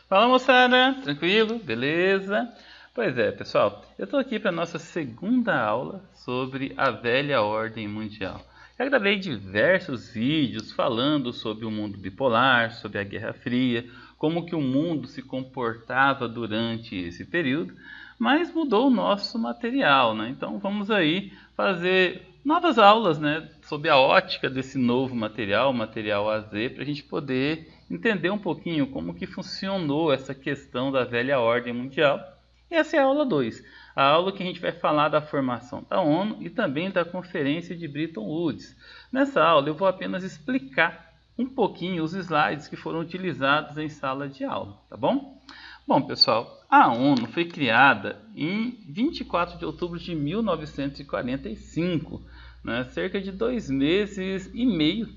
Fala moçada, tranquilo? Beleza? Pois é, pessoal, eu estou aqui para a nossa segunda aula sobre a velha ordem mundial. Já gravei diversos vídeos falando sobre o mundo bipolar, sobre a Guerra Fria, como que o mundo se comportava durante esse período, mas mudou o nosso material, né? Então vamos aí fazer novas aulas, né, sob a ótica desse novo material, o material AZ, para a gente poder entender um pouquinho como que funcionou essa questão da velha ordem mundial. E essa é a aula 2, a aula que a gente vai falar da formação da ONU e também da Conferência de Bretton Woods. Nessa aula eu vou apenas explicar um pouquinho os slides que foram utilizados em sala de aula, tá bom? Bom, pessoal, a ONU foi criada em 24 de outubro de 1945, né, cerca de 2 meses e meio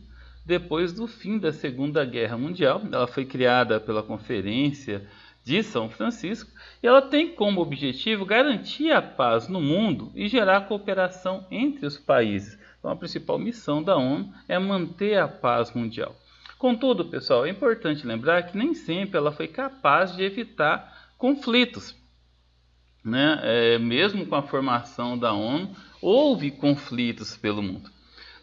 depois do fim da Segunda Guerra Mundial. Ela foi criada pela Conferência de São Francisco e ela tem como objetivo garantir a paz no mundo e gerar cooperação entre os países. Então, a principal missão da ONU é manter a paz mundial. Contudo, pessoal, é importante lembrar que nem sempre ela foi capaz de evitar conflitos, né? Mesmo com a formação da ONU, houve conflitos pelo mundo.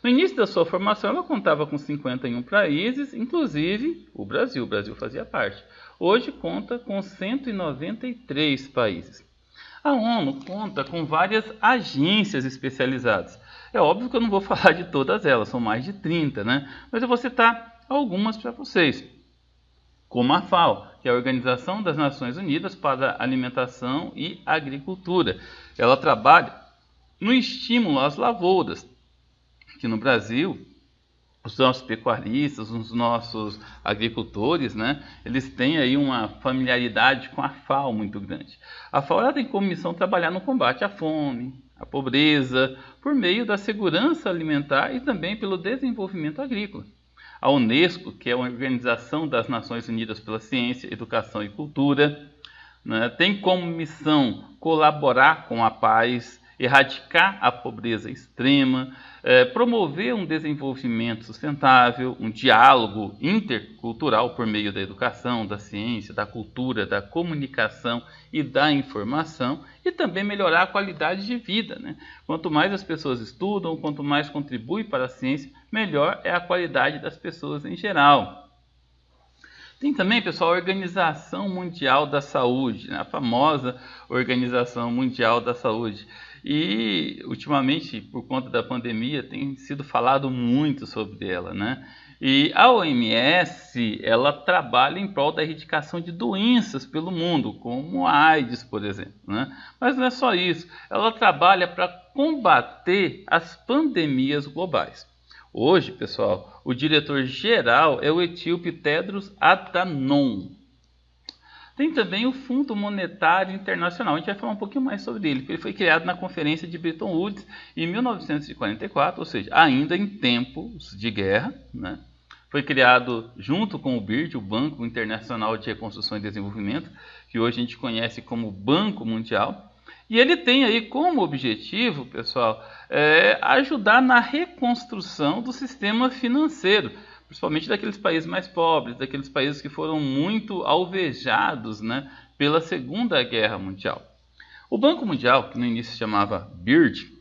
No início da sua formação, ela contava com 51 países, inclusive o Brasil. O Brasil fazia parte. Hoje conta com 193 países. A ONU conta com várias agências especializadas. É óbvio que eu não vou falar de todas elas, são mais de 30, né? Mas eu vou citar algumas para vocês, como a FAO, que é a Organização das Nações Unidas para a Alimentação e Agricultura. Ela trabalha no estímulo às lavouras. Aqui no Brasil, os nossos pecuaristas, os nossos agricultores, né, eles têm aí uma familiaridade com a FAO muito grande. A FAO ela tem como missão trabalhar no combate à fome, à pobreza, por meio da segurança alimentar e também pelo desenvolvimento agrícola. A Unesco, que é uma organização das Nações Unidas pela Ciência, Educação e Cultura, né, tem como missão colaborar com a paz, erradicar a pobreza extrema, promover um desenvolvimento sustentável, um diálogo intercultural por meio da educação, da ciência, da cultura, da comunicação e da informação, e também melhorar a qualidade de vida, né? Quanto mais as pessoas estudam, quanto mais contribui para a ciência, melhor é a qualidade das pessoas em geral. Tem também, pessoal, a Organização Mundial da Saúde, né? A famosa Organização Mundial da Saúde. E, ultimamente, por conta da pandemia, tem sido falado muito sobre ela, né? E a OMS, ela trabalha em prol da erradicação de doenças pelo mundo, como a AIDS, por exemplo, né? Mas não é só isso, ela trabalha para combater as pandemias globais. Hoje, pessoal, o diretor-geral é o etíope Tedros Adhanom. Tem também o Fundo Monetário Internacional. A gente vai falar um pouquinho mais sobre ele, porque ele foi criado na Conferência de Bretton Woods em 1944, ou seja, ainda em tempos de guerra, né? Foi criado junto com o BIRD, o Banco Internacional de Reconstrução e Desenvolvimento, que hoje a gente conhece como Banco Mundial. E ele tem aí como objetivo, pessoal, ajudar na reconstrução do sistema financeiro, principalmente daqueles países mais pobres, daqueles países que foram muito alvejados, né, pela Segunda Guerra Mundial. O Banco Mundial, que no início se chamava BIRD,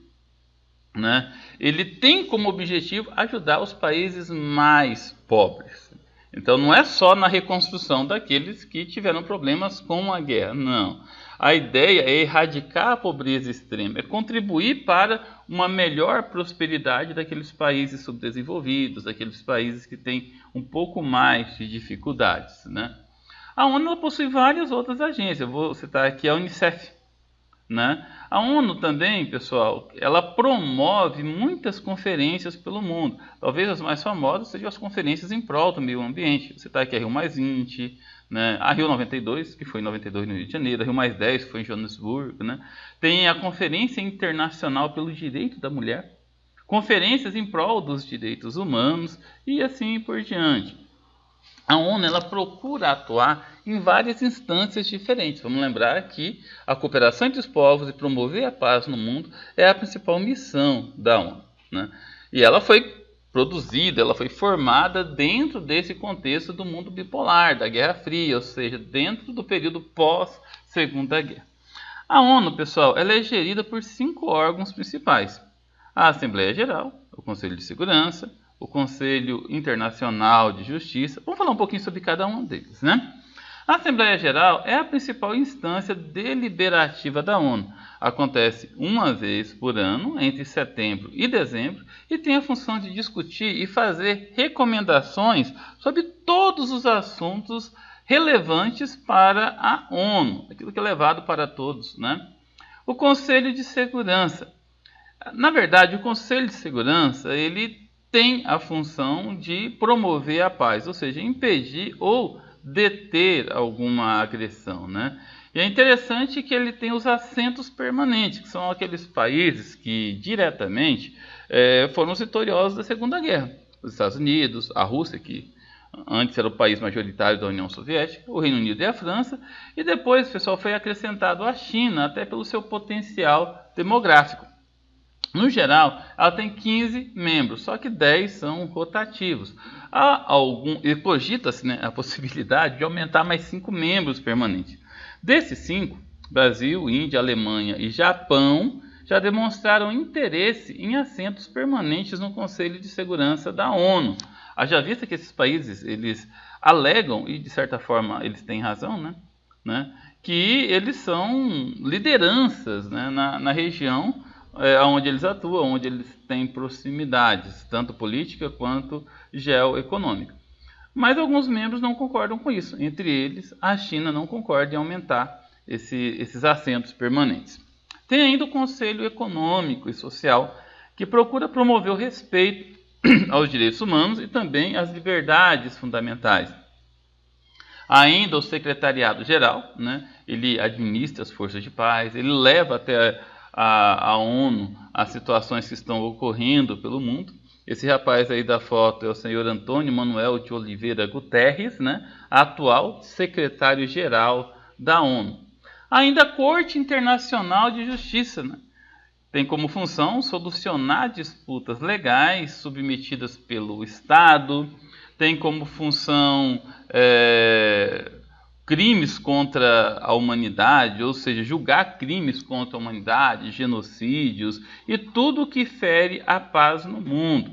né, ele tem como objetivo ajudar os países mais pobres. Então não é só na reconstrução daqueles que tiveram problemas com a guerra, não. A ideia é erradicar a pobreza extrema, é contribuir para uma melhor prosperidade daqueles países subdesenvolvidos, daqueles países que têm um pouco mais de dificuldades, né? A ONU possui várias outras agências, eu vou citar aqui a Unicef, né? A ONU também, pessoal, ela promove muitas conferências pelo mundo. Talvez as mais famosas sejam as conferências em prol do meio ambiente. Você está aqui a Rio+20, né? A Rio 92, que foi em 92 no Rio de Janeiro, a Rio+10, que foi em Joanesburgo, né? Tem a Conferência Internacional pelo Direito da Mulher, conferências em prol dos direitos humanos e assim por diante. A ONU ela procura atuar em várias instâncias diferentes. Vamos lembrar que a cooperação entre os povos e promover a paz no mundo é a principal missão da ONU, né? E ela foi produzida, ela foi formada dentro desse contexto do mundo bipolar, da Guerra Fria, ou seja, dentro do período pós-Segunda Guerra. A ONU, pessoal, ela é gerida por 5 órgãos principais: a Assembleia Geral, o Conselho de Segurança, o Conselho Internacional de Justiça. Vamos falar um pouquinho sobre cada um deles, né? A Assembleia Geral é a principal instância deliberativa da ONU. Acontece uma vez por ano, entre setembro e dezembro, e tem a função de discutir e fazer recomendações sobre todos os assuntos relevantes para a ONU, aquilo que é levado para todos, né? O Conselho de Segurança. Na verdade, o Conselho de Segurança, ele tem a função de promover a paz, ou seja, impedir ou deter alguma agressão, né? E é interessante que ele tem os assentos permanentes, que são aqueles países que diretamente foram os vitoriosos da Segunda Guerra. Os Estados Unidos, a Rússia, que antes era o país majoritário da União Soviética, o Reino Unido e a França, e depois, pessoal, foi acrescentado a China, até pelo seu potencial demográfico. No geral, ela tem 15 membros, só que 10 são rotativos. E cogita-se, né, a possibilidade de aumentar mais 5 membros permanentes. Desses 5, Brasil, Índia, Alemanha e Japão já demonstraram interesse em assentos permanentes no Conselho de Segurança da ONU. Haja vista que esses países, eles alegam, e de certa forma eles têm razão, né, que eles são lideranças, né, na região onde eles atuam, onde eles têm proximidades, tanto política quanto geoeconômica. Mas alguns membros não concordam com isso. Entre eles, a China não concorda em aumentar esses assentos permanentes. Tem ainda o Conselho Econômico e Social, que procura promover o respeito aos direitos humanos e também às liberdades fundamentais. Ainda o Secretariado-Geral, né, ele administra as forças de paz, ele leva até a ONU as situações que estão ocorrendo pelo mundo. Esse rapaz aí da foto é o senhor Antônio Manuel de Oliveira Guterres, né, atual secretário-geral da ONU. Ainda a Corte Internacional de Justiça, né, tem como função solucionar disputas legais submetidas pelo Estado, tem como função crimes contra a humanidade, ou seja, julgar crimes contra a humanidade, genocídios e tudo que fere a paz no mundo.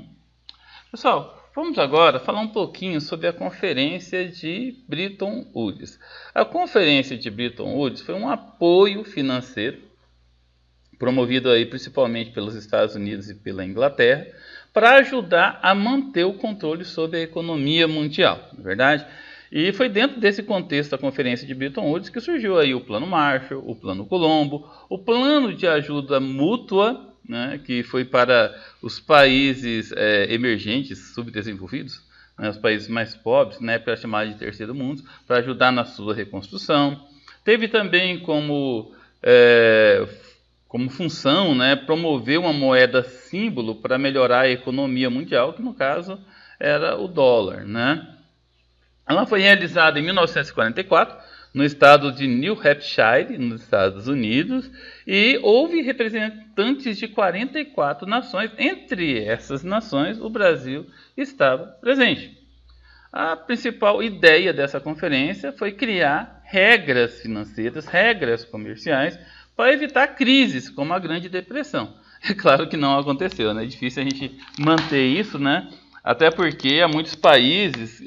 Pessoal, vamos agora falar um pouquinho sobre a Conferência de Bretton Woods. A Conferência de Bretton Woods foi um apoio financeiro promovido aí principalmente pelos Estados Unidos e pela Inglaterra para ajudar a manter o controle sobre a economia mundial, não é verdade? E foi dentro desse contexto da Conferência de Bretton Woods que surgiu aí o Plano Marshall, o Plano Colombo, o Plano de Ajuda Mútua, né, que foi para os países emergentes, subdesenvolvidos, né, os países mais pobres, né, para chamar de terceiro mundo, para ajudar na sua reconstrução. Teve também como função, né, promover uma moeda símbolo para melhorar a economia mundial, que no caso era o dólar, né? Ela foi realizada em 1944 no estado de New Hampshire, nos Estados Unidos, e houve representantes de 44 nações. Entre essas nações, o Brasil estava presente. A principal ideia dessa conferência foi criar regras financeiras, regras comerciais, para evitar crises como a Grande Depressão. É claro que não aconteceu, né? É difícil a gente manter isso, né? Até porque há muitos países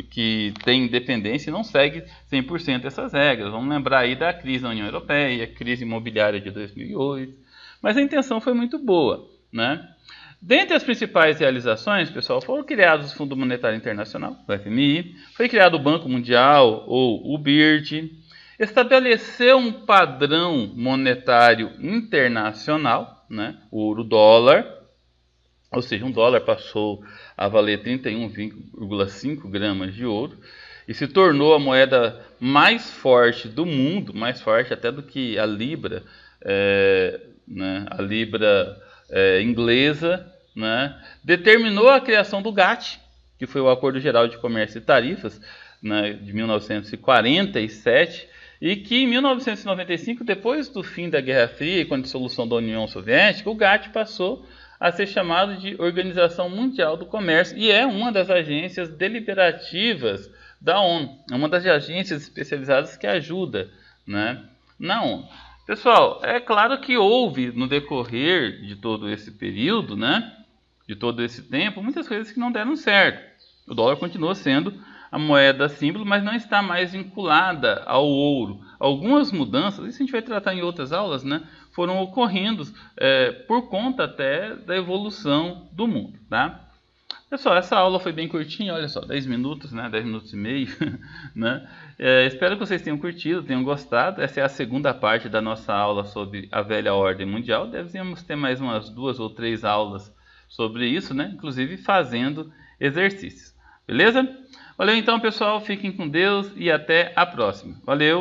que têm independência e não seguem 100% essas regras. Vamos lembrar aí da crise na União Europeia, a crise imobiliária de 2008. Mas a intenção foi muito boa, né? Dentre as principais realizações, pessoal, foram criados o Fundo Monetário Internacional, o FMI, foi criado o Banco Mundial, ou o BIRD, estabeleceu um padrão monetário internacional, né? O euro-dólar, ou seja, um dólar passou a valer 31,5 gramas de ouro e se tornou a moeda mais forte do mundo, mais forte até do que a libra, né, a libra inglesa, né, determinou a criação do GATT, que foi o Acordo Geral de Comércio e Tarifas, né, de 1947, e que em 1995, depois do fim da Guerra Fria e com a dissolução da União Soviética, o GATT passou a ser chamado de Organização Mundial do Comércio e é uma das agências deliberativas da ONU. É uma das agências especializadas que ajuda, né, na ONU. Pessoal, é claro que houve no decorrer de todo esse período, né, de todo esse tempo, muitas coisas que não deram certo. O dólar continua sendo a moeda símbolo, mas não está mais vinculada ao ouro. Algumas mudanças, isso a gente vai tratar em outras aulas, né, foram ocorrendo por conta até da evolução do mundo, tá? Pessoal, essa aula foi bem curtinha, olha só, 10 minutos, né, 10 minutos e meio, né? Espero que vocês tenham curtido, tenham gostado. Essa é a segunda parte da nossa aula sobre a velha ordem mundial. Devemos ter mais umas 2 ou 3 aulas sobre isso, né? Inclusive fazendo exercícios. Beleza? Valeu então, pessoal. Fiquem com Deus e até a próxima. Valeu!